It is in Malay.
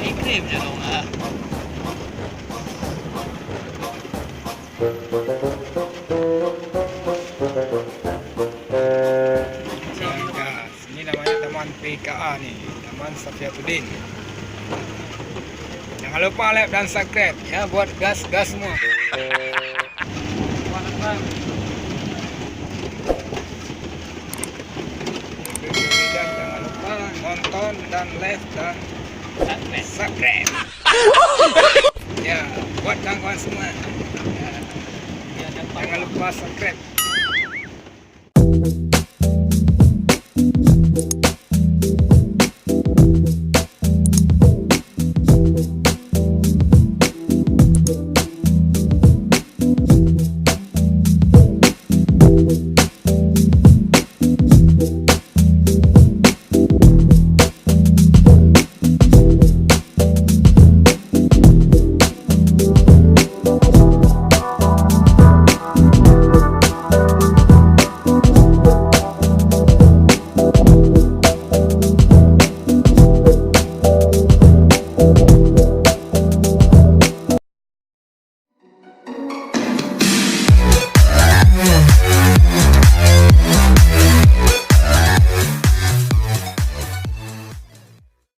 Iklim je dong ah. Ini namanya Taman PKA nih, Taman Safiatuddin. Jangan lupa like dan subscribe ya buat gas-gas semua. Dan jangan lupa nonton dan like dan subscribe. Ya, buat kawan-kawan semua. Ya, jangan lupa subscribe.